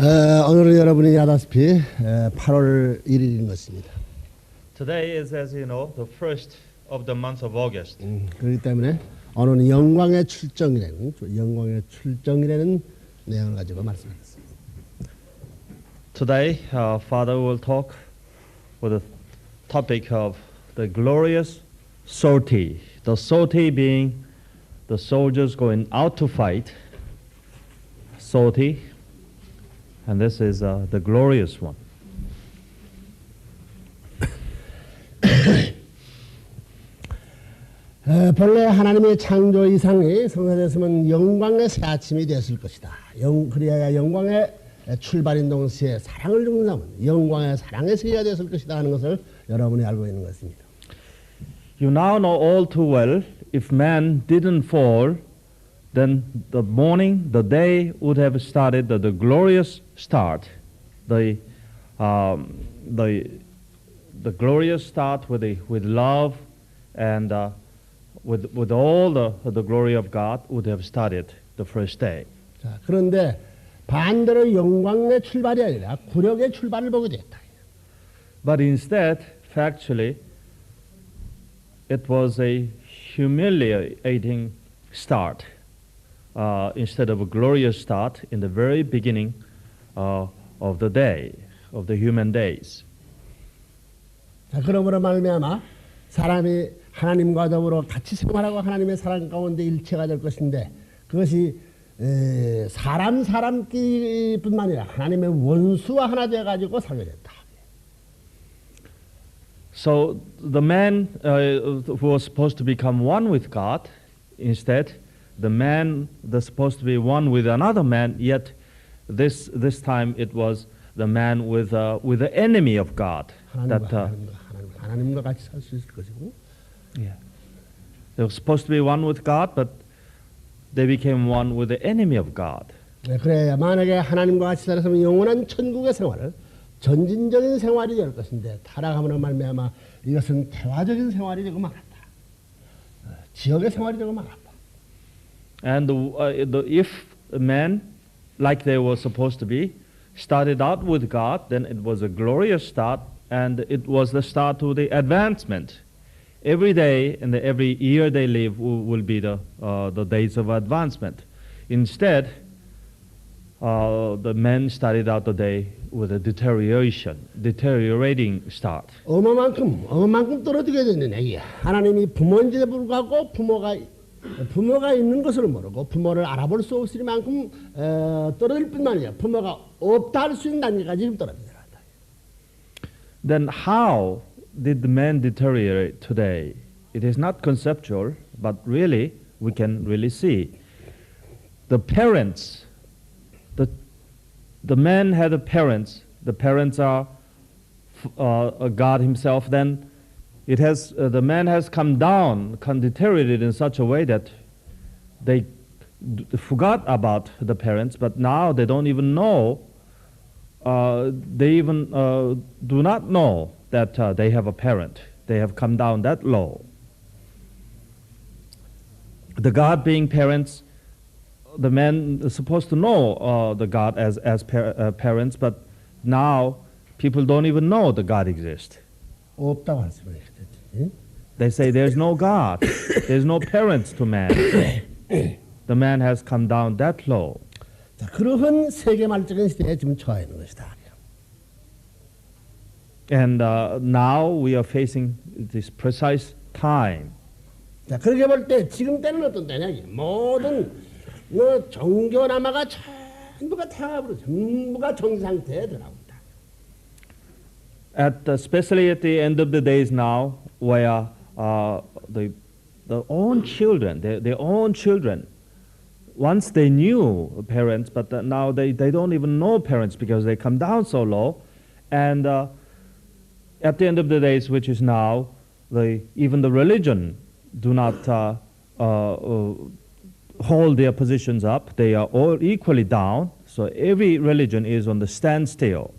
오늘은 여러분이 아다시피 8월 1일인 것입니다. Today is, as you know, the first of the month of August. 그렇기 때문에 오늘은 영광의 출정이라는 내용을 가지고 말씀하겠습니다. Today, Father will talk with the topic of the glorious sortie. The sortie being the soldiers going out to fight. Sortie, and this is the glorious one. 본래 하나님의 창조 이상이 성사됐으면 영광의 새 아침이 되었을 것이다. 그래야 영광의 출발인 동시에 사랑을 중심하면 영광의 사랑의 세계가 되었을 것이다 하는 것을 여러분이 알고 있는 것입니다. You now know all too well, if man didn't fall, then the morning, the day would have started the glorious start, the glorious start with love and with all the glory of God would have started the first day. 자, 그런데 반대로 영광의 출발이 아니라 굴욕의 출발을 보게 됐다. But instead, factually, it was a humiliating start instead of a glorious start in the very beginning of the day, of the human days. 자, 그러므로 말미암아 사람이 하나님과 더불어 같이 생활하고 하나님의 사랑 가운데 일체가 될 것인데 그것이 사람끼리뿐만 아니라 하나님의 원수와 하나 되어가지고 살게 됐다. So the man who was supposed to become one with God, instead, the man that's supposed to be one with another man, yet this time it was the man with the enemy of God. 하나님과 같이 살 수 있을 것이고. Yeah. They were supposed to be one with God, but they became one with the enemy of God. 네, 그래야 만약에 하나님과 같이 살았으면 영원한 천국의 생활을 전진적인 생활이 될 것인데 타락함으로 말미암아 이것은 태화적인 생활이 되고 말았다. 지역의 생활이 되고 말았다. And if men, like they were supposed to be, started out with God, then it was a glorious start, and it was the start to the advancement. Every day and every year they live will be the days of advancement. Instead, the men started out the day with a deteriorating start. 어만큼 떨어지게 됐는 얘기야. 하나님이 부모인지에 불구하고 부모가 있는 것을 모르고 부모를 알아볼 수 없을 만큼 떨어질 뿐만 아니라 부모가 없다 할 수 있는 단계까지 지금 떨어진다. Then how did the man deteriorate today? It is not conceptual, but really we can really see. The parents, the man had parents. The parents are God Himself. Then the man has come down, deteriorated in such a way that they forgot about the parents. But now they don't even know. They even do not know that they have a parent. They have come down that low. The God being parents, the men is supposed to know the God as parents, but now people don't even know the God exists. 없다고 할 수가 있겠지. They say there's no God, there's no parents to man. The man has come down that low. 자, 그러한 세계말적인 시대에 지금 처해 있는 것이다. And now we are facing this precise time. 자, 그렇게 볼 때 지금 때는 어떤 때냐? 모든 종교 남아가 전부가 태화로 전부가 정지 상태에 들어온다. Especially at the end of the days now, where their own children, once they knew parents, but now they don't even know parents because they come down so low, and at the end of the days, which is now, even the religion do not hold their positions up. They are all equally down. So every religion is on the standstill.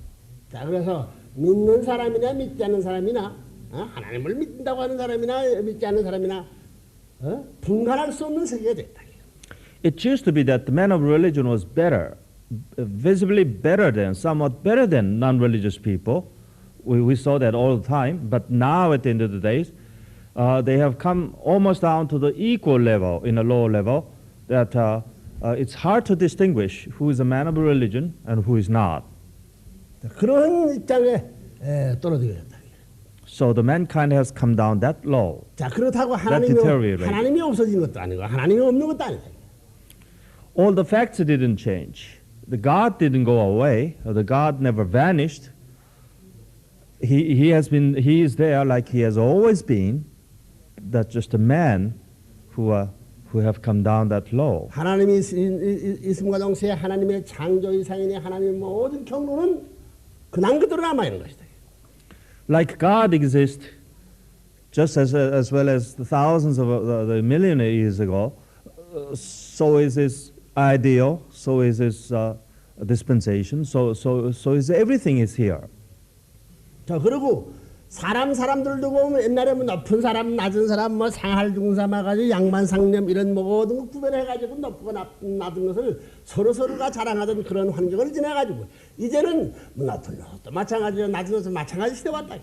자, 그래서 믿는 사람이나 믿지 않는 사람이나 하나님을 믿는다고 하는 사람이나 믿지 않는 사람이나 분간할 수 없는 세계가 됐다. It used to be that the man of religion was better visibly better than, somewhat better than non-religious people. We saw that all the time, but now at the end of the days, they have come almost down to the equal level, in a lower level, that it's hard to distinguish who is a man of religion and who is not. 그런 입장에 떨어지게 됐다. So the mankind has come down that low. 자, 그렇다고 deteriorated. 하나님이 없어진 것도 아니고 하나님이 없는 것도 아니다. All the facts didn't change. The God didn't go away, or the God never vanished. He is there like he has always been. That's just a man who have come down that low. 하나님이 있음과 동시에 하나님의 창조 이상이니 하나님의 모든 경로는 그냥 그대로 남아 있는 것이다. Like God exists, just as well as the thousands of the million years ago, so is His ideal, so is His dispensation, so is everything is here. 자, 그리고 사람들도 보면 옛날에 뭐 높은 사람, 낮은 사람, 뭐 상할 중삼아 가지고 양반 상념 이런 모든 거 구별해 가지고 높고 낮은 것을 서로가 자랑하던 그런 환경을 지나 가지고 이제는 뭐 높은 것도 마찬가지로 낮은 것도 마찬가지 시대 왔다.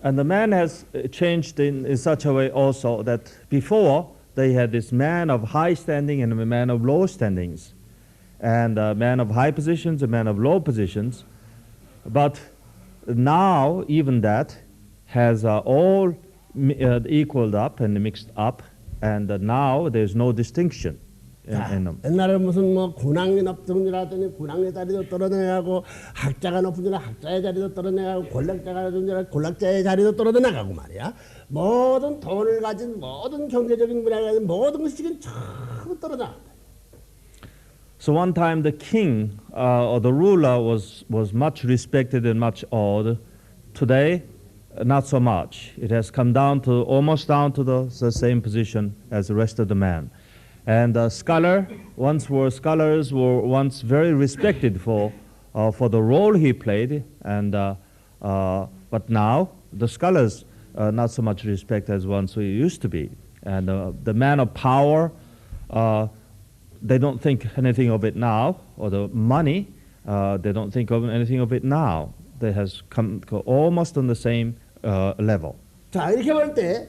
And the man has changed in such a way also that before they had this man of high standing and a man of low standings, and a man of high positions, a man of low positions, but now even that has all equaled up and mixed up, and now there's no distinction in them. 옛날에 무슨 뭐 군왕이 높은 줄 알았더니 군왕의 자리도 떨어져나가고 학자가 높은 줄 알았더니 학자의 자리도 떨어져나가고 권력자가 높은 줄 알았더니 권력자의 자리도 떨어져나가고 말이야. 모든 돈을 가진 모든 경제적인 분야에 가진 모든 것이 지금 전부 떨어져나간다. So one time the king or the ruler was much respected and much awed. Today, not so much. It has come down to almost down to the same position as the rest of the man. And scholars were once very respected for the role he played, and but now the scholars not so much respect as once we used to be. And the man of power. They don't think anything of it now, or the money, they don't think of anything of it now. They has come almost on the same level. 자, 이렇게 볼 때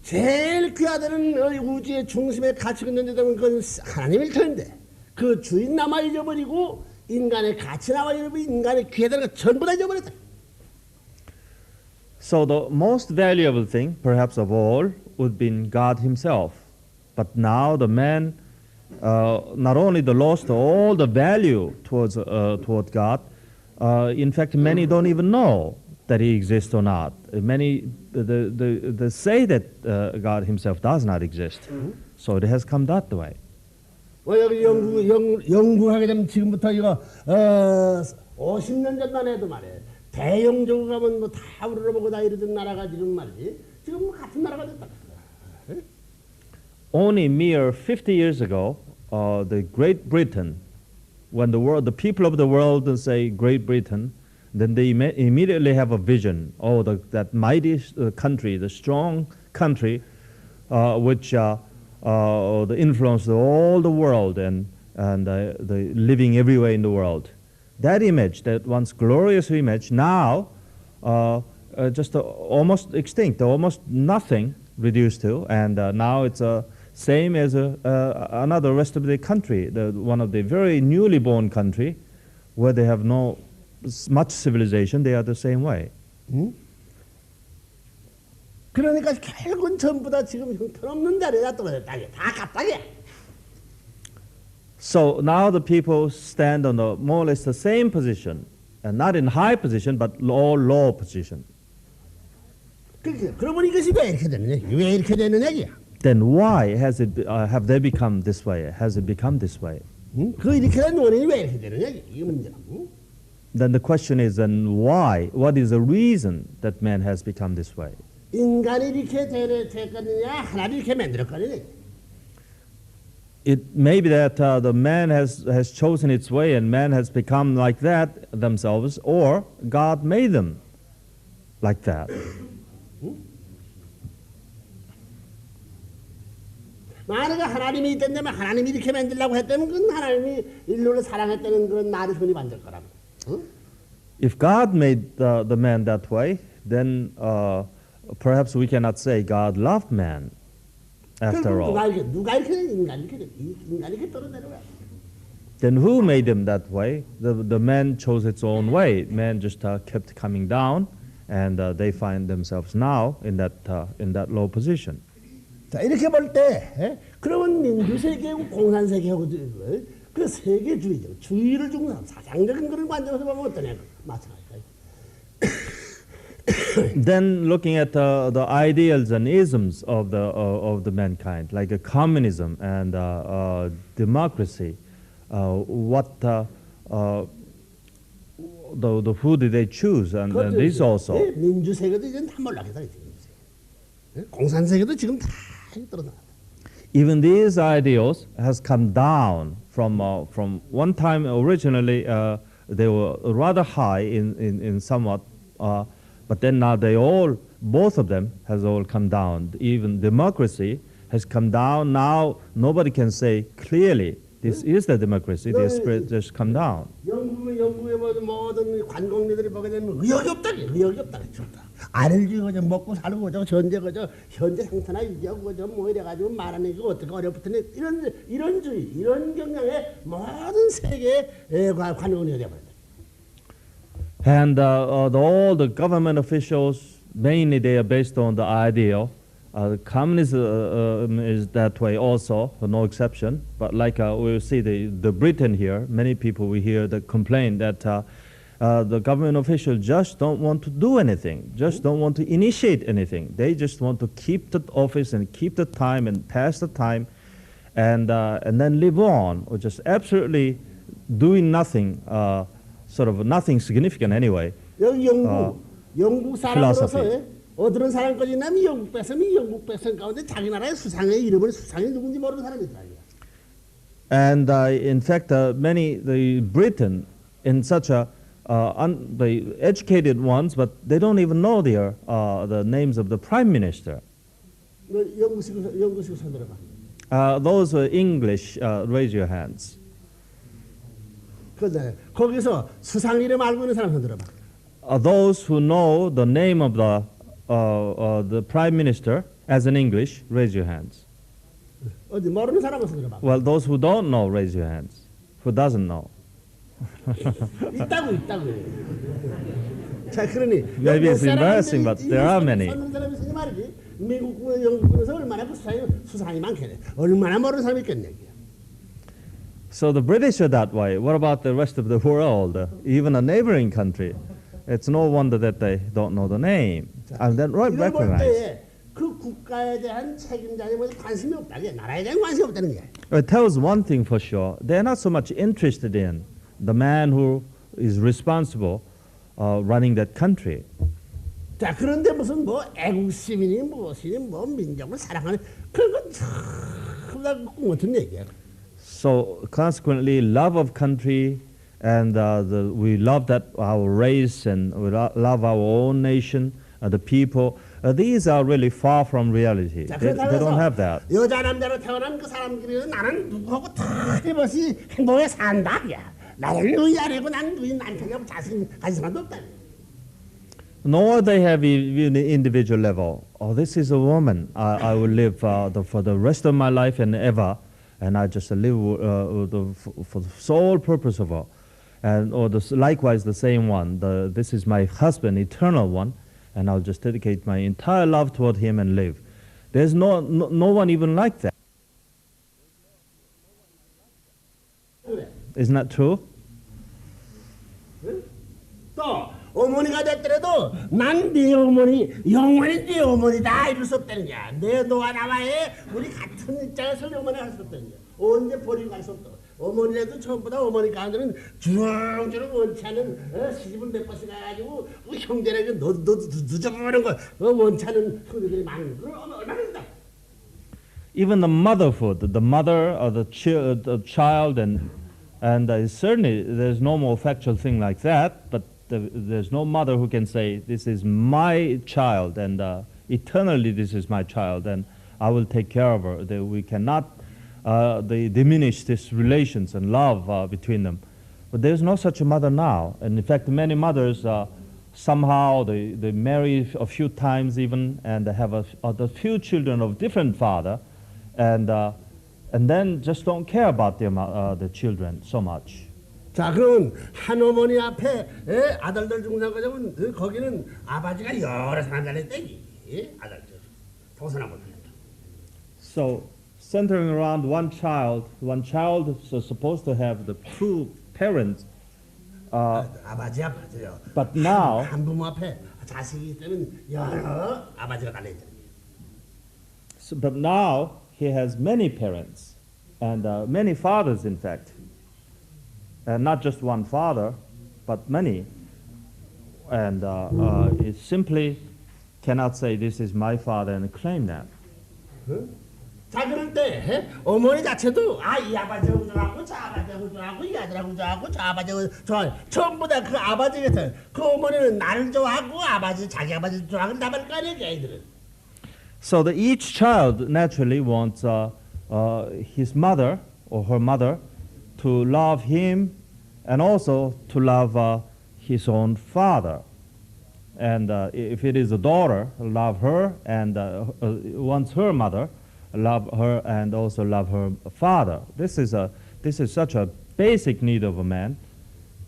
제일 귀하다는 우주의 중심에 가치가 있는 데는 그건 하나님일 텐데 그 주인 남아 잊어버리고 인간의 가치 남아 잃어버리고 인간의 귀하다는 거 전부 다 잊어버렸다. So the most valuable thing, perhaps of all, would be God Himself. But now the man not only lost all the value toward God, in fact, many don't even know that He exists or not. Many they say that God Himself does not exist. So it has come that way. 여기 영국하게 되면 지금부터 이거 50년 전만 해도 말이야. 대영조국 가면 뭐 다 우러러 보고 다 이러던 나라가 지금 말이지. 지금 뭐 같은 나라가 됐다. Only mere 50 years ago, the Great Britain, when the people of the world say Great Britain, then they immediately have a vision. Oh, that mighty country, the strong country, which influenced all the world and the living everywhere in the world. That image, that once glorious image, now just almost extinct, almost nothing reduced to, and now it's same as another rest of the country, one of the very newly born country, where they have no much civilization. They are the same way. 그러니까 결국은 전부 다 지금 형편없는 자리에다 떨어졌다. 다 갑자기야. So now the people stand on more or less the same position, and not in high position, but low position. 그러면 이것이 왜 이렇게 되느냐? 왜 이렇게 되는 얘기야? Then why have they become this way? Has it become this way? 그 이렇게 된 원인이 왜 이렇게 되느냐? 이 문제야. Then the question is, then why? What is the reason that man has become this way? 인간이 이렇게 됐거느냐? 하나님이 이렇게 만들었거느냐? It may be that the man has chosen its way and man has become like that themselves, or God made them like that. 만약에 하나님이 있던데면 하나님이 이렇게 만들려고 했다면 그건 하나님이 인류를 사랑했다는 그런 말이 손이 만들 거라고. 응? If God made the man that way, then perhaps we cannot say God loved man after all. 누가 이렇게 인간이 이렇게 떨어내는 거야. Then who made him that way? The man chose its own way. Man just kept coming down, and they find themselves now in that low position. 자, 이렇게 볼 때, 그러면 민주세계하고 공산세계하고 그 세계주의적, 주의를 주는 사상적인 그런 관점에서 보면 어떠냐? 마찬가지다. Then looking at the ideals and isms of the mankind, like communism and democracy, who did they choose? And this also. 민주세계도 이제 다 몰락해서 공산세계도 지금 다 떨어졌다. Even these ideals has come down from one time originally they were rather high in somewhat, but then now both of them has all come down. Even democracy has come down. Now nobody can say clearly this is the democracy. The spirit just come down. 영국의 모든 관공리들이 보게 되면 의욕이 없다. 알지 그저 먹고 살고 그저 전제 그저 현재 상태나 유지하고 그저 뭐 이래가지고 말하는 게 어떻게 어렵든 이런 주의 이런 경향의 모든 세계의 관공리가 되어버렸다. And all the government officials mainly they are based on the ideal. Communism is that way also, no exception. But like we see the Britain here, many people we hear that complain that the government officials just don't want to do anything, just don't want to initiate anything. They just want to keep the office and keep the time and pass the time, and then live on, or just absolutely doing nothing, sort of nothing significant anyway. 영국 사람으로서 어떤 사람까지 있냐면 영국 백성 가운데 자기 나라의 수상의 이름을 수상이 누군지 모르는 사람이 있더라고요. And in fact, the Britain in such a the educated ones, but they don't even know the names of the prime minister. 영국식 손 들어봐. Those who are English, raise your hands. 그런데 거기서 수상 이름 알고 있는 사람 손 들어봐. Those who know the name of the prime minister as in English, raise your hands. 어디 모르는 사람은 손 들어봐. Well, those who don't know, raise your hands. Who doesn't know? 있다고. 자, 그러니 Maybe it's embarrassing, but there are many. 미국, 영국에서 얼마나 그 수상이 많겠네. 얼마나 모르는 사람이 있겠네. So the British are that way. What about the rest of the world? Even a neighboring country. It's no wonder that they don't know the name. And then recognize. 그 국가에 대한 책임자에 관심이 없다. 나라에 대한 관심이 없다는 게. It tells one thing for sure. They're not so much interested in the man who is responsible running that country. 자, 그런데 무슨 뭐 애국심이니 무엇이니 뭐 민족을 사랑하는 그런 건 참 꿈 같은 얘기야. So consequently, love of country and we love that our race and we love our own nation, the people. These are really far from reality. 자, They don't have that. 여자 남자로 태어난 그 사람들이 나는 누구하고 틀림없이 행복에 산다. 나를 위아래고 난 누이 남편하고 자신감도 없다. Nor they have even the individual level. Oh, this is a woman. I will live for the rest of my life and ever, and I just live for the sole purpose of her. And likewise the same one. This is my husband, eternal one, and I'll just dedicate my entire love toward him and live. There's no one even like that. Isn't that true? 또 어머니가 됐더라도 난 네 어머니 영원히 네 어머니다 이럴 수 없다는 거야. 너와 나와의 우리 같은 입장에서 영원히 할 수 없다는 거야. 언제 버리고 갈 수 없다. 어머니라도 처음보다 어머니 가운데는 주렁주렁 원치 않은 시집을 몇 번씩 가가지고 우리 형제에게 너도 늦어버리는 거 원치 않은 형제들이 많은 거 얼마나 된다. Even the motherhood, the mother or the child and certainly there's no more factual thing like that, but there's no mother who can say this is my child and eternally this is my child and I will take care of her. We cannot they diminish these relations and love between them. But there's no such a mother now. And in fact, many mothers, somehow they marry a few times even, and they have a few children of different father, and then just don't care about the children so much. 자, 그럼 한 어머니 앞에 아들들 중상 가자면 거기는 아버지가 여러 사람 달랬대기. 아들들 동서남북. So centering around one child is supposed to have the two parents. 아버지 아버지요. But now, 한 부모 앞에 자식이 있다면 여러 아버지가 달렸대. but now he has many parents and many fathers, in fact. And not just one father, but many. And it simply cannot say, this is my father, and claim that. 자, 그럴 때 어머니 자체도 이 아버지하고 좋아하고 저 아버지하고 좋아하고 이 아들하고 좋아하고 저 아버지하고 좋아하고 전부 다 그 아버지 같아. 그 어머니는 나를 좋아하고 자기 아버지를 좋아하고 나만 까네, 걔들은. So each child naturally wants his mother or her mother to love him and also to love his own father. And if it is a daughter, love her, and wants her mother, love her and also love her father. This is such a basic need of a man.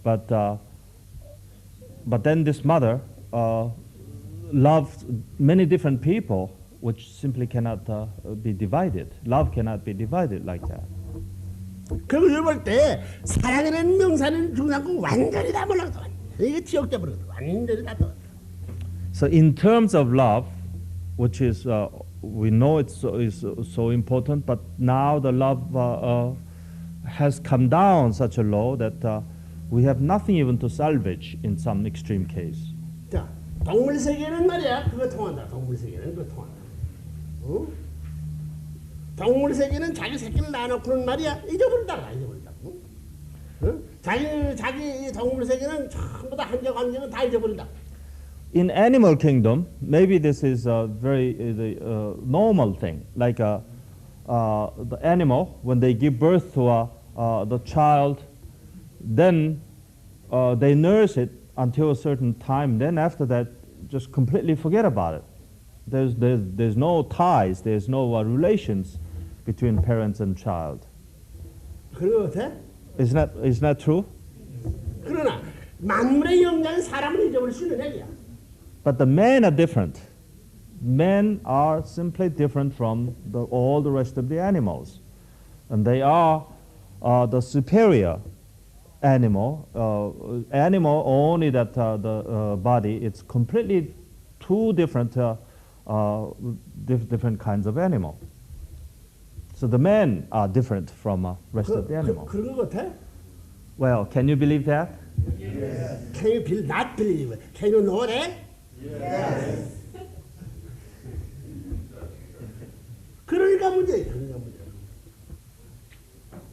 But then this mother loves many different people, which simply cannot be divided. Love cannot be divided like that. 그걸 볼 때 사랑이라는 명사는 중상고 완전히 다 몰라도 이게 지역돼 버려. 완전히 다 떠. So in terms of love, which is we know it's so important, but now the love has come down such a low that we have nothing even to salvage in some extreme case. 자, 동물 세계는 말이야. 그거 통한다. 동물 세계는 그거 통한다. 어? 동물 세계는 자기 새끼를 낳아놓고는 말이야. 잊어버린다. 어? 자기 동물 세계는 전부 다 환경은 다 잊어버린다. In animal kingdom, maybe this is a very normal thing. Like the animal, when they give birth to the child, then they nurse it until a certain time. Then after that, just completely forget about it. There's no ties, there's no relations between parents and child. 그런 것 같아? Isn't that true? 그러나 만물의 영장은 사람을 잊어버릴 수 있는 얘기야. But the men are different. Men are simply different from all the rest of the animals. And they are the superior animal. Animal only that the body, it's completely two different different kinds of animal. So the men are different from rest of the animal. 그런 것 같아? Well, can you believe that? Yes. Can you not believe it? Can you know that? Yes. 그러니까 문제야.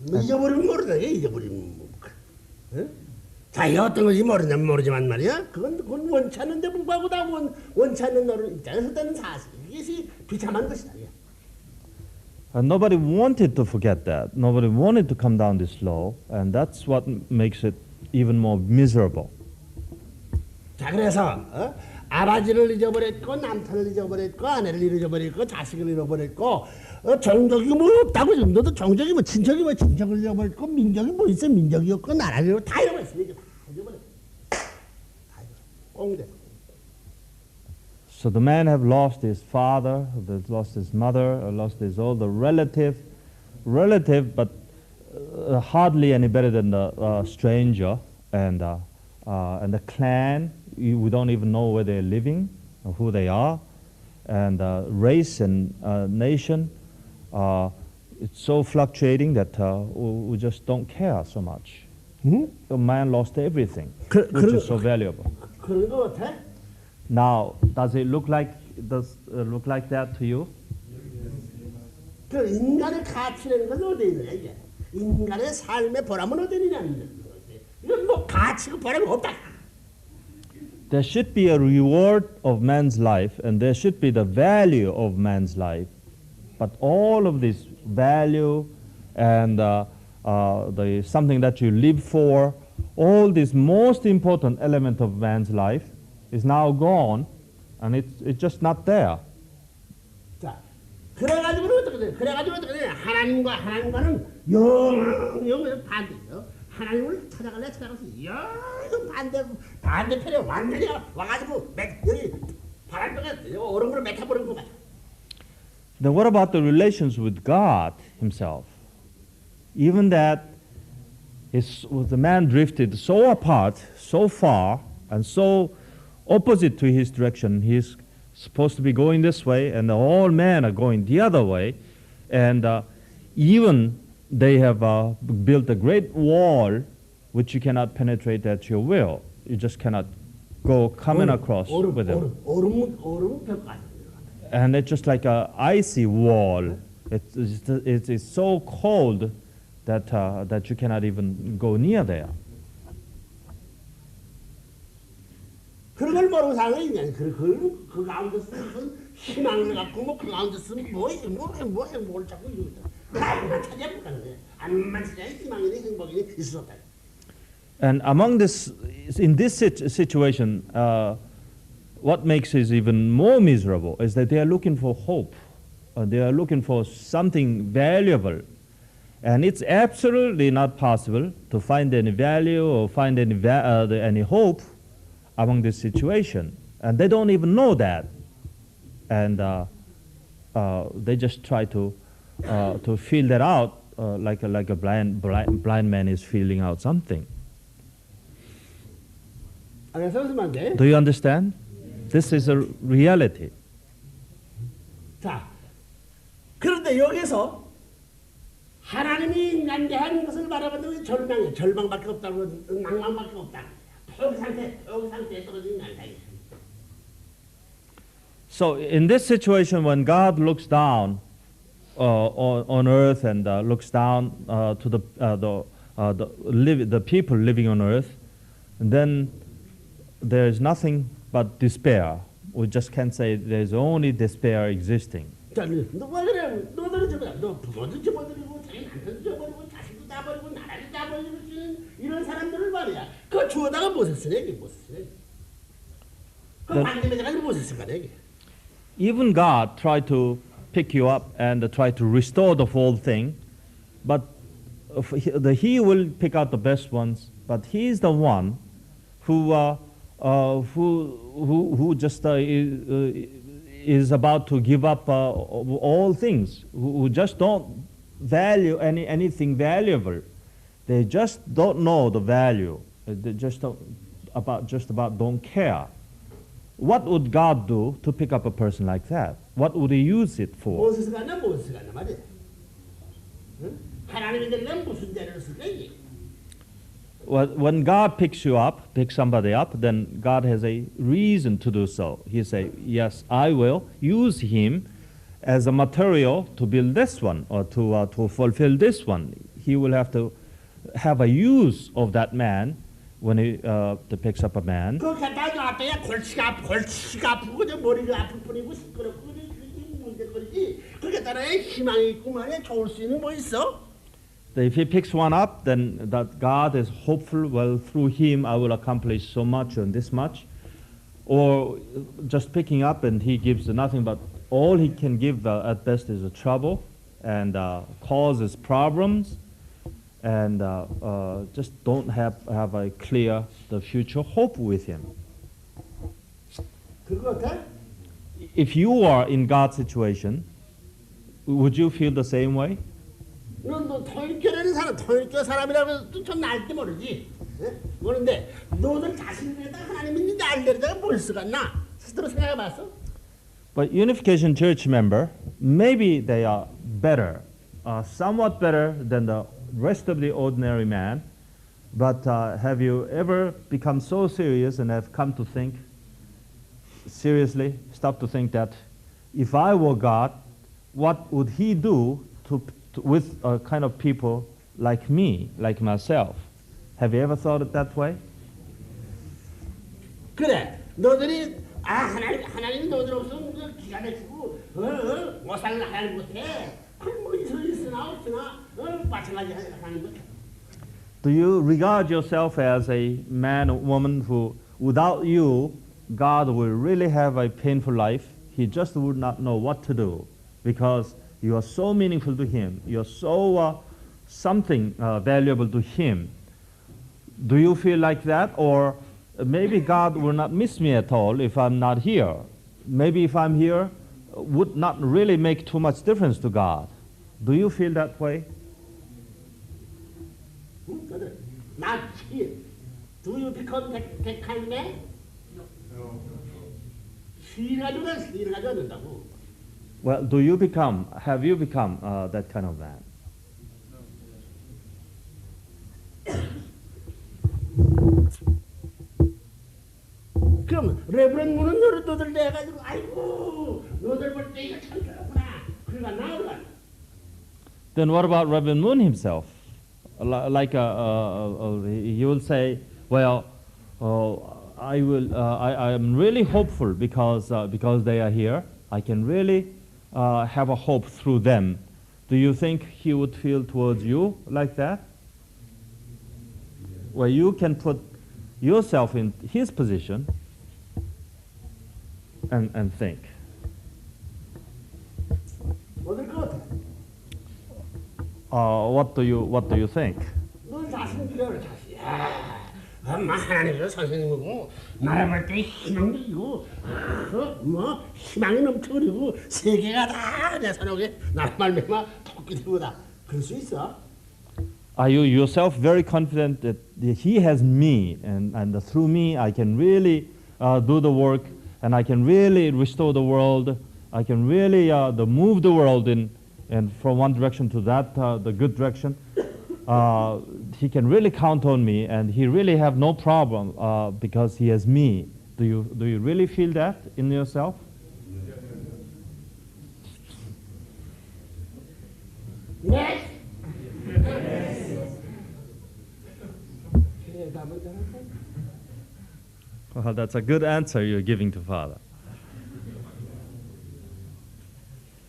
잊어버리면 모르다. 잊어버리면 자기가 어떤 건지 모르지만 말이야. 그건 원치 않는데 불구하고 다 원치 않는 너를 입장에서 되는 사실. 이것이 비참한 것이다. And nobody wanted to forget that. Nobody wanted to come down this low, and that's what makes it even more miserable. 자, 그래서 아버지를 잊어버렸고 남편을 잊어버렸고 아내를 잊어버렸고 자식을 잃어버렸고 종족이 뭐 없다고 지금 너도 종족이 뭐 친척이 뭐 친척을 잃어버렸고 민족이 뭐 있어 민족이 없고 나라를 다 잃어버렸으니까 다 잊어버렸어. 다 잊어버렸어. 꽁대. So the man have lost his father, has lost his mother, lost his older relative, but hardly any better than the stranger and the clan. We don't even know where they're living, or who they are, and race and nation. It's so fluctuating that we just don't care so much. The man lost everything, which is so valuable. 그런 거 같아? Now, does it look like that to you? 그 인간의 가치라는 건 어디 있느냐 이게? 인간의 삶의 보람은 어디 있느냐? 이건 뭐 가치고 보람이 없다. There should be a reward of man's life, and there should be the value of man's life, But all of this value and the something that you live for, all this most important element of man's life is now gone, and it's just not there. 자, 그래가지고는 어떻게 돼? 그래가지고 어떻게 돼? 하나님과는 영 반대죠. 하나님을 찾아가서 영 반대편에 완전히 와가지고 여기 바람벽에 얼음으로 맥혀버린 거 같아. Then what about the relations with God himself? Even that the man drifted so apart, so far, and so opposite to his direction. He's supposed to be going this way, and all men are going the other way. And even they have built a great wall which you cannot penetrate at your will. You just cannot go coming across with them. And it's just like an icy wall. It's so cold that you cannot even go near there. 그런 걸 모르고 사는 게 있냐? 그 가운데 쓰면 희망을 갖고 뭐 그 가운데 쓰면 뭘 자꾸 이러다. 하나님만 찾아보는 거야. 하나님만 찾아야 희망이니 행복이니 있을 수 없다. And among this, in this situation, what makes it even more miserable is that they are looking for hope. They are looking for something valuable. And it's absolutely not possible to find any value or find any hope among this situation. And they don't even know that. And they just try to feel that out like a blind man is feeling out something. Do you understand? This is a reality. 자, 그런데 여기서 하나님이 인간 대한 것을 바라보는 절망밖에 없다고, 낭만밖에 없다. 폐역 상태에 떨어진 인간이. So in this situation, when God looks down on earth and looks down to the people living on earth, then there is nothing but despair. We just can't say there's only despair existing. 자, 너왜 그래? 너들은 저거야. 너 부모도 저버리고 자기 남편도 저버리고 자식도 다 버리고 나라도 다 버리고 이런 사람들을 말이야. 그 주워다가 무엇을 쓰냐 이게 무엇을 쓰냐. 그 반대로 가지고 무엇을 쓸까 이게. Even God tried to pick you up and try to restore the whole thing, but He will pick out the best ones. But He is the one who just is about to give up all things, who just don't value anything valuable. They just don't know the value. They just don't care. What would God do to pick up a person like that? What would He use it for? 무엇을 쓰냐 말이야. 하나님이 되려면 무슨 죄를 쓸까 이게. When God picks somebody up, then God has a reason to do so. He say, yes, I will use him as a material to build this one or to fulfill this one. He will have to have a use of that man when he picks up a man. 그 게다가 앞에야 골치가 아프고 그저 머리가 아플 뿐이고 시끄럽고 그게 문제거리지. 그게 따라야 희망이 있고 말이야 좋을 수 있는 뭐 있어? If he picks one up, then that God is hopeful, well, through him I will accomplish so much and this much. Or just picking up and he gives nothing but all he can give at best is a trouble and causes problems and just don't have a clear the future hope with him. If you are in God's situation, would you feel the same way? 너 통일교라는 사람, 통일교 사람이라면 좀 날지 모르지. 모르는데 너들 자신들에다 하나님이 날려다가 뭘 쓰겠나? 스스로 생각해봤어? But Unification Church member, maybe they are better, somewhat better than the rest of the ordinary man. But have you ever become so serious and have come to think seriously, stop to think that if I were God, what would He do with a kind of people like me, like myself? Have you ever thought it that way? 그래, 너들이 하나님 너들 없으면 기가 막히고 못 살는 하나님 못해. 뭐 있으나 없으나 마찬가지 하나님 못해. Do you regard yourself as a man or woman who, without you, God will really have a painful life? He just would not know what to do because you are so meaningful to Him. You are so something valuable to Him. Do you feel like that? Or maybe God will not miss me at all if I'm not here. Maybe if I'm here, would not really make too much difference to God. Do you feel that way? Not here. Do you become that kind of man? 가지고 된다고. Well, have you become that kind of man? 그럼 레브런 문은 너를 내가지고 아이고 너들 볼 때 이거 참 좋구나. 그러니까 나오라. Then what about Reverend Moon himself? Like he will say, well, I am really hopeful because they are here. I can really have a hope through them. Do you think he would feel towards you like that? Where you can put yourself in his position and think. 어떨 것 같아? What do you think? 너 자신 필요해 자신. 엄마 하나님도 선생님이고 나를 볼 때 희망적이고 뭐 희망이 넘쳐버리고 세계가 다 내 손에 나를 말미암아 토끼 되고다. 그럴 수 있어? Are you yourself very confident that he has me and through me I can really do the work and I can really restore the world, I can really move the world and from one direction to that, the good direction. He can really count on me and he really have no problem because he has me. Do you really feel that in yourself? Yes. Well, that's a good answer you're giving to Father.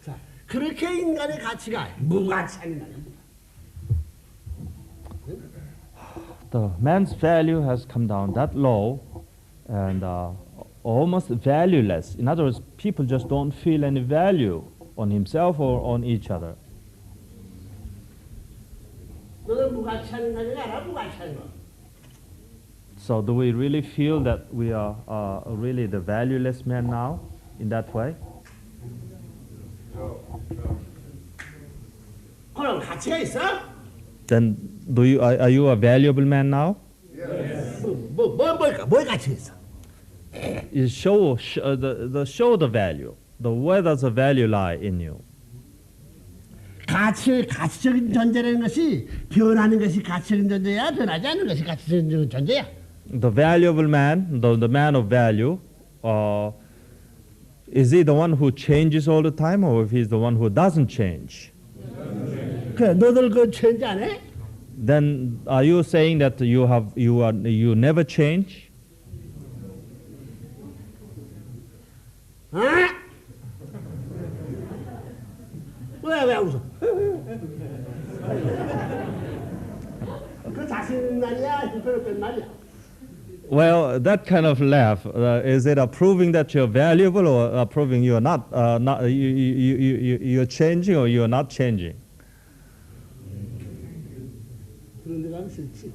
자, 그렇게 인간의 가치가 무가치한 인간입니다. The man's value has come down that low and almost valueless. In other words, people just don't feel any value on himself or on each other. 너는 무가치한 인간이 아니라 무가치한 거. So do we really feel that we are really the valueless man now in that way? 그럼 가치가 있어? Then are you a valuable man now? 뭘 가치가 있어? You show the value. Where does the value lie in you? 가치적인 존재라는 것이 변하는 것이 가치적인 존재야, 변하지 않는 것이 가치적인 존재야. The valuable man, the man of value, is he the one who changes all the time, or if he's the one who doesn't change? 그래, 너들 그 체인지 안 해? Then are you saying that you never change? 어? 왜 웃어? 그 자신 말이야, 형편없던 말이야. Well, that kind of laugh, is it proving that you're valuable or proving you're not, you're changing or you're not changing? 그런 데 가면 싫지.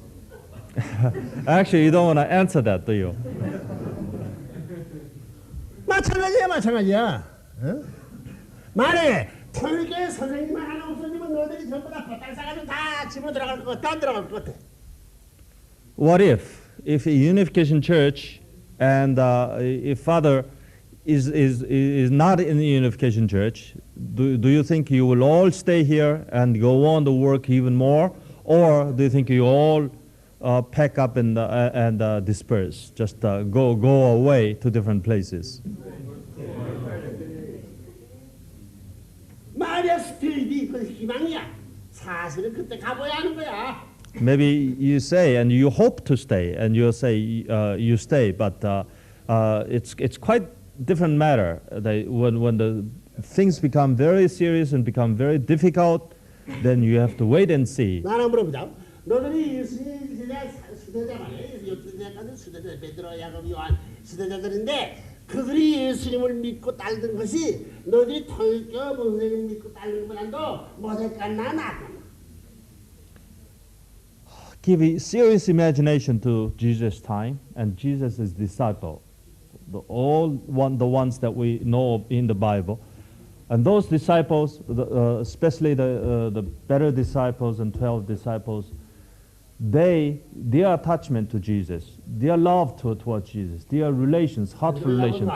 Actually, you don't want to answer that, do you? 마찬가지야. 어? 만약에 통일교회 선생님만 하나 없어지면 너희들이 전부 다 보따리 싸가지고 다 집으로 들어갈 것 같아, 안 들어갈 것 같아. What if a unification church and if Father is not in the unification church, do you think you will all stay here and go on to work even more, or do you think you all pack up and disperse, just go away to different places? 말이야, 스피릿이 그 희망이야. 사실은 그때 가봐야 하는 거야. Maybe you say and you hope to stay and you say you stay, but it's quite different matter. When the things become very serious and become very difficult, then you have to wait and see. 나 하나 물어보자. 너들이 예수님 수대자 말이야. 예수대자까지 수대자 베드로, 야곱, 요한 수대자들인데 그들이 예수님을 믿고 따르던 것이 너들이 통일교 선생님 믿고 따르는 것보다도 못했겠나 낫겠나? Give a serious imagination to Jesus' time and Jesus' disciple, the ones that we know in the Bible, and those disciples, especially the better disciples and 12 disciples, their attachment to Jesus, their love towards Jesus, their relations, heartful relations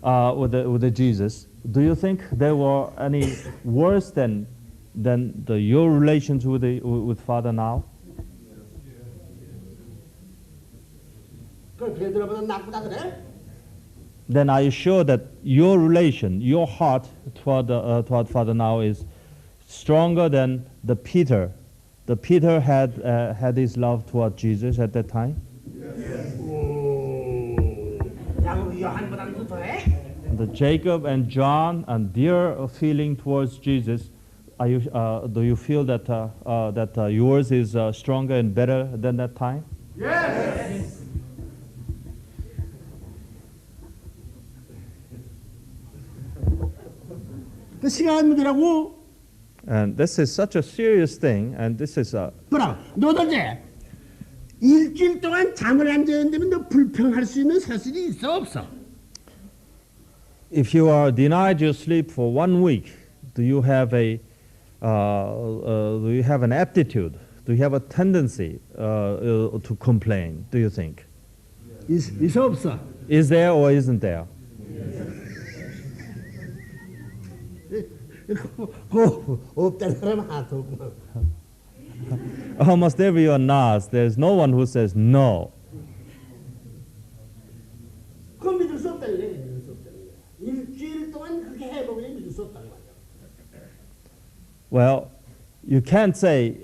with the Jesus. Do you think they were any worse than your relations with Father now? Then are you sure that your relation, your heart toward Father now is stronger than the Peter? The Peter had his love toward Jesus at that time. The Jacob and John and their feeling towards Jesus. Do you feel that yours is stronger and better than that time? Yes. 그 시간 문제라고. And this is such a serious thing, and this is a. 그럼 너도 이제 일주일 동안 잠을 안 자는데면 너 불평할 수 있는 사실이 있어 없어? If you are denied your sleep for 1 week, do you have an aptitude? Do you have a tendency to complain? Do you think? 있어 없어? Is there or isn't there? 없다는 사람 하나도 없구만. Almost everyone nods. There's no one who says no. 그건 믿을 수 없다는 거야. 믿을 수 없다는 거야. 일주일 동안 그렇게 해보면 믿을 수 없다는 거야. Well, you can't say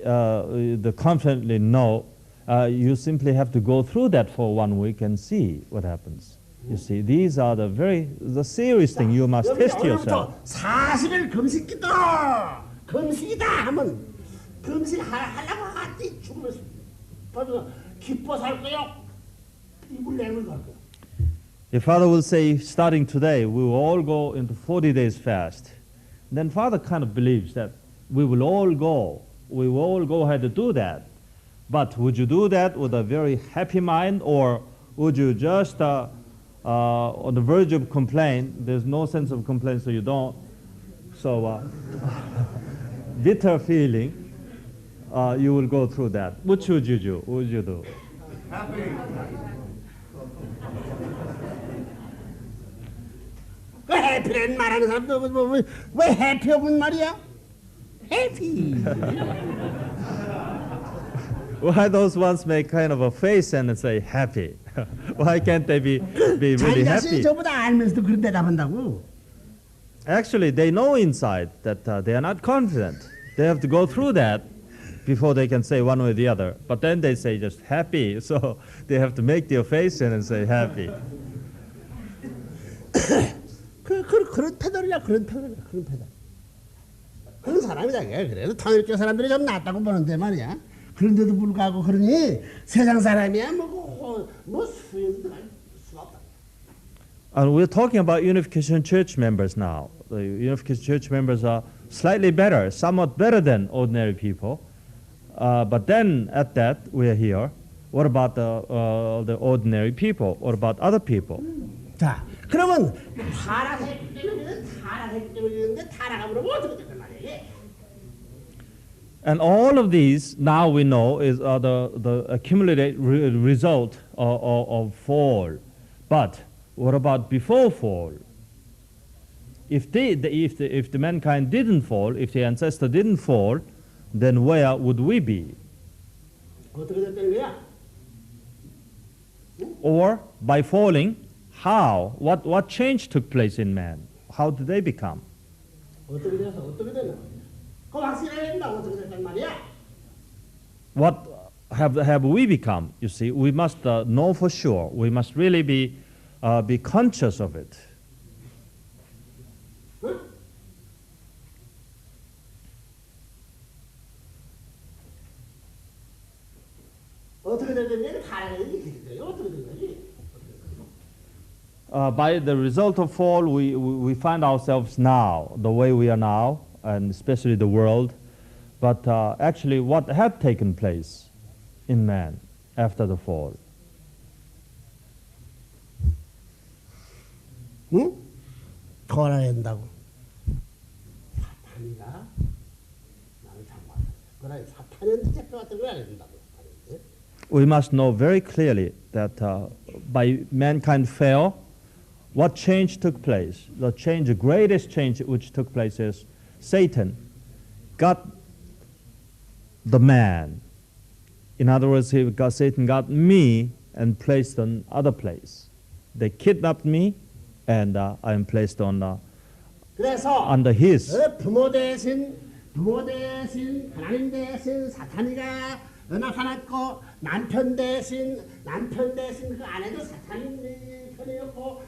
confidently no. You simply have to go through that for 1 week and see what happens. You see, these are the serious thing. You must test yourself. 40일 금식기다. 금식이다 하면 금식하려고 하지 죽으면서 기뻐서 할 거요. 입을 내물 갈 거야. If Father will say, starting today, we will all go into 40 days fast, then Father kind of believes that we will all go ahead to do that. But would you do that with a very happy mind, or would you just on the verge of complaint? There's no sense of complaint, so you don't. So bitter feeling. You will go through that. Which would you do? What would you do? Happy. 그 해피란 말하는 사람도 왜 해피 없는 말이야? 해피. Why those ones make kind of a face and say happy? Why can't they be really 자기 자신이 happy? 저보다 알면서도 그런 대답한다고. Actually, they know inside that they are not confident. They have to go through that before they can say one or the other. But then they say just happy, so they have to make their face in and say happy. 그런 패널이야, 그런 패널. 그런 사람이다. 그래도 통일교 사람들이 좀 낫다고 보는데 말이야. 그런데도 불구하고 그러니 세상 사람이야 뭐 수행도 할 수가 없다. And we're talking about Unification Church members now. The Unification Church members are slightly better, somewhat better than ordinary people. But then at that, we're here. What about the ordinary people? What about other people? 자, 그러면 타락했기 때문에 이러는데 타락하면 어떻게 됐단 말이야? And all of these, now we know, is the accumulated result of fall. But what about before fall? If the mankind didn't fall, if the ancestor didn't fall, then where would we be? 어떻게 됐다는 거야? Or by falling, how? What change took place in man? How did they become? 어떻게 되나? 그 확실해야 된다. 어떻게 됐단 말이야? What have we become? You see, we must know for sure. We must really be be conscious of it. 응? 어떻게 된 거냐? 사랑의 얘기 어떻게 된 거지? By the result of fall, we find ourselves now, the way we are now, and especially the world. But actually, what had taken place in man after the fall? 응? 돌아야 된다고. 사탄이가 나를 잡아. 그래, 사탄은 잡혀왔던 걸 알아야 된다고. We must know very clearly that by mankind fell, what change took place? The greatest change which took place is Satan got the man. In other words, Satan got me and placed on other place. They kidnapped me, and I am placed on 그래서 under his. 부모 대신 하나님 대신 사탄이가 나타났고 남편 대신 그 아내도 사탄 편이었고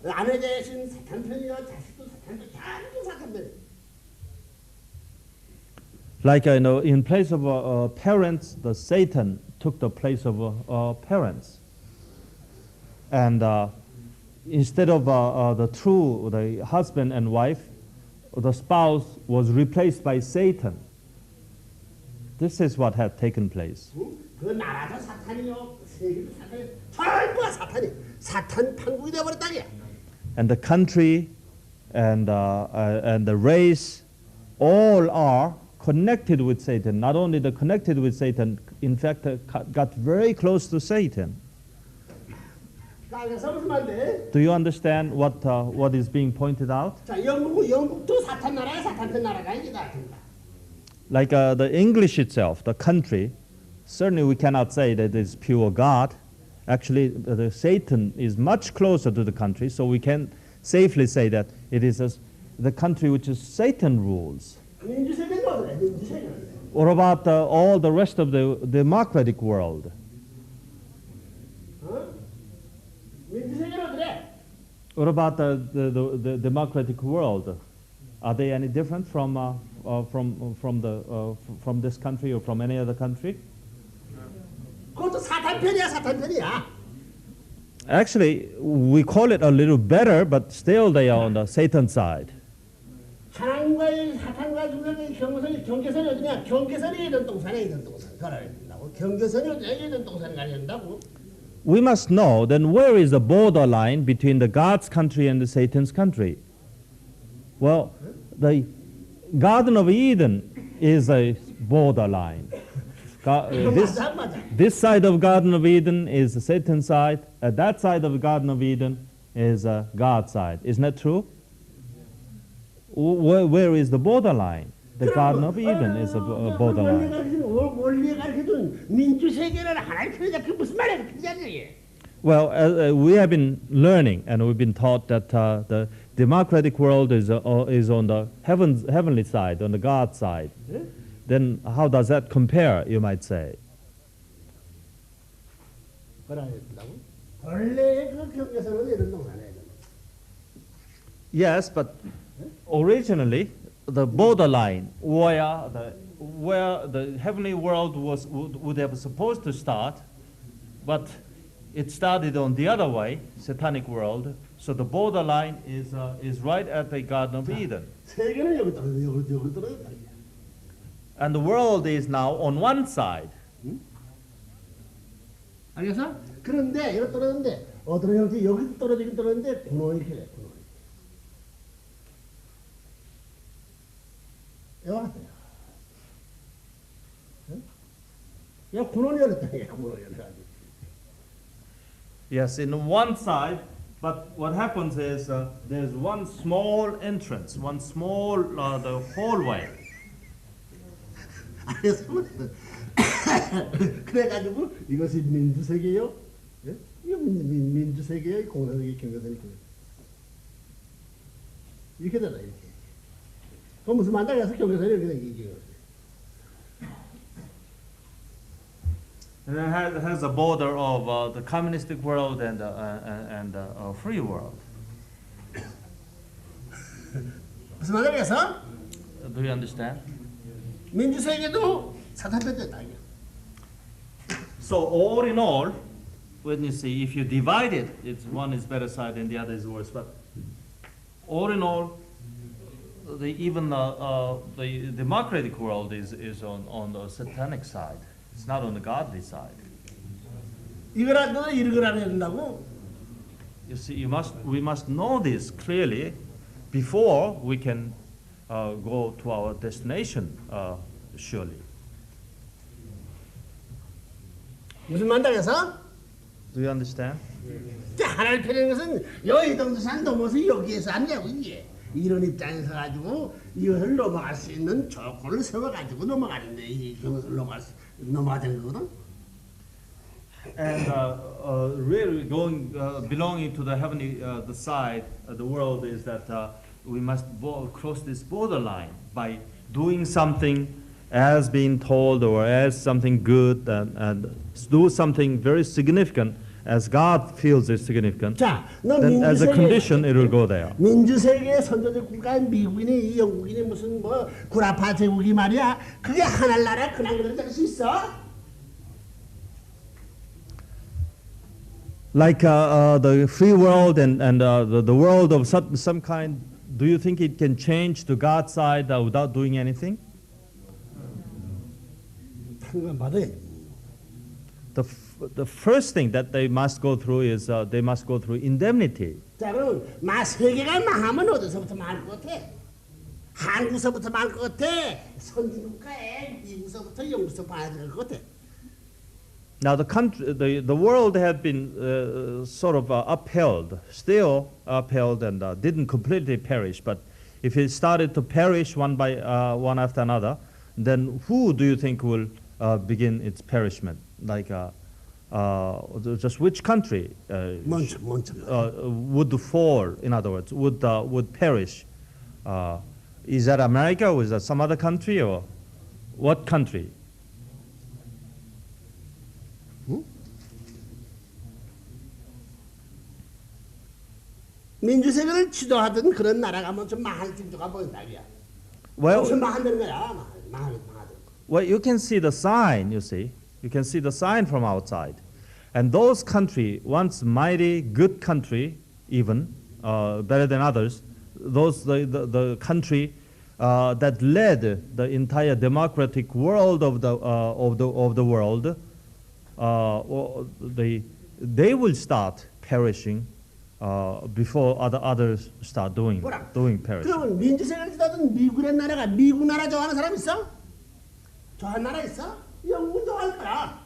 아내 대신 사탄 편이요 자식도 사탄 편 전부 사탄 편. Like in place of parents, the Satan took the place of parents, and instead of the husband and wife, the spouse was replaced by Satan. This is what had taken place. 그 나라도 사탄이요 세계도 사탄이 전부가 사탄 판국이 되어버렸다게. And the country and the race all are connected with Satan. Not only the connected with Satan, in fact, got very close to Satan. 그래서 무슨 말인데? Do you understand what is being pointed out? 자, 영국도 사탄 나라야 사탄 편 나라가 아니다. Like the English itself, the country, certainly we cannot say that it's pure God. Actually, the Satan is much closer to the country, so we can safely say that it is the country which is Satan rules. 민주세계는 어디래? 민주세계는. What about all the rest of the democratic world? 민주세계는 어디래? What about the democratic world? Are they any different from this country or from any other country? 그것도 사탄 편이야. Actually, we call it a little better, but still they are on the Satan side. 하나님과의 사탄과 중간의 경계선이 어디냐? 경계선이 있는 동산에 있는 동산 가야 된다고. 경계선이 어디냐? 있는 동산 가야 된다고. We must know then where is the borderline between the God's country and the Satan's country? Well, the Garden of Eden is a borderline. This side of Garden of Eden is the Satan's side. That side of the Garden of Eden is God's side. Isn't that true? Where is the borderline? The Garden of Eden is a borderline. 원리에 가르쳐준 민주세계는 하나님 편이다. 그게 무슨 말이야? 그게 아니야. Well, we have been learning and we've been taught that the democratic world is on the heavenly side, on the God side. Then how does that compare, you might say? Yes, but originally the borderline where the heavenly world would have supposed to start, but it started on the other way, satanic world. So the borderline is right at the Garden of Eden. And the world is now on one side. 알겠어? 그런데 여기 떨어졌는데 어떤 형태 여기 떨어지긴 떨어졌는데 군원이 그래 군원. 여기 왔어요. 야 군원이 열렸다. 군원이 열려가지고. Yes, in one side, but what happens is there's one small entrance, one small the hallway. 그래가지고 이것이 민주세계요? 예? 이거 민주세계의 공산주의 경계선이 이렇게 되나 이렇게. 그럼 무슨 말이야? 그래서 경계선이 이렇게 생기죠. And it has a border of the communistic world and free world. 무슨 말이겠어? Do you understand? 민주세계도 사탄편제다. So all in all, when you see, if you divide it, it's one is better side and the other is worse. But all in all, even the democratic world is on the satanic side. It's not on the godly side. 이거라도 이거라 된다고. You see, we must know this clearly before we can go to our destination. Surely. 무슨 말이겠어? Do you understand? 하나를 펴는 것은 여의동산 넘어서 여기에서 하냐고 이게. 이런 입장에서 가지고 이것을 넘어갈 수 있는 조건을 세워가지고 넘어가는데 이것을 넘어가는 거거든. And really belonging to the heavenly the side, the world is that we must cross this borderline by doing something as being told or as something good and do something very significant as God feels is significant. 자, 너 Then as a condition it will go there. 민주세계의 선조적 국가인 미국이니 영국이니 무슨 뭐 구라파 제국이 말이야. 그게 하늘나라 그냥 그런 될 수 있어? Like the free world and the world of some kind, do you think it can change to God's side without doing anything? The first thing that they must go through is they must go through indemnity. 자, 그럼 세계가 망하면 어디서부터 망할 것 같아? 한국서부터 망할 것 같아? 선진국가에 미국서부터 영국서부터 망할 것 같아? Now the world had been sort of still upheld and didn't completely perish. But if it started to perish one after another, then who do you think will begin its perishment? Like just which country would fall? In other words, would perish? Is that America or is that some other country or what country? 민주세계를 지도하던 그런 나라가 먼저 망할 징조가 보인다 이야. 무슨 망한다는 거야? 망하든. Well, you can see the sign. You can see the sign from outside, and those country, once mighty, good country, even better than others, the country that led the entire democratic world of the world, they will start perishing. Before others start doing perishing. 그러면 민주세계를 지도하던 미국의 나라가 미국 나라 좋아하는 사람 있어? 좋아하는 나라 있어? 영국 좋아할 거야.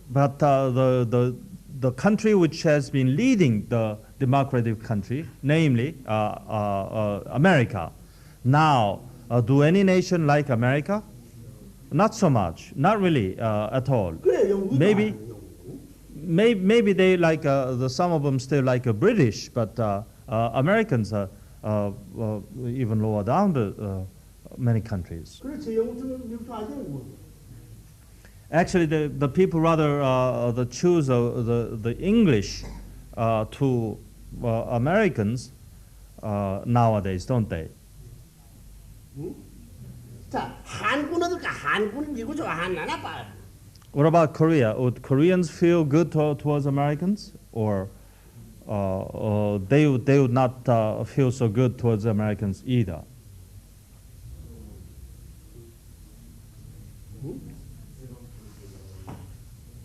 But the country which has been leading the democratic country, namely America, now do any nation like America? Not so much. Not really at all. 그래, 영국이 Maybe they like some of them still like British, but Americans are even lower down the many countries. 그렇지, 영국도 아직 Actually, the people rather choose the English to Americans nowadays, don't they? 자, 한국은 어떨까? 한국은 미국 좋아하나 봐. What about Korea? Would Koreans feel good towards Americans, or they would not feel so good towards Americans either?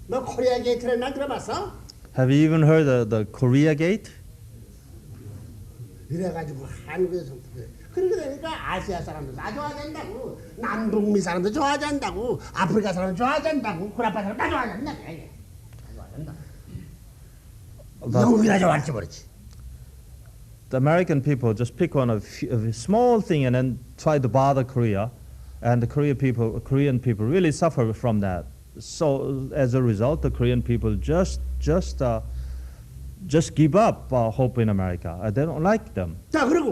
너 코리아 게이트라는 말 들어봤어? Have you even heard the Korea Gate? 이래가지고 한국에서 그렇게 되니까 아시아 사람도 다 좋아하지 않는다고, 남북미 사람도 좋아하지 않는다고, 아프리카 사람도 좋아하지 않는다고, 구라파 사람도 다 좋아하지 않는다고. 다 좋아하지 않는다. 영국이나 좋아할지 모르지. The American people just pick on a small thing and then try to bother Korea, and the Korean people really suffer from that. So as a result, the Korean people just give up hope in America. They don't like them. 자, 그리고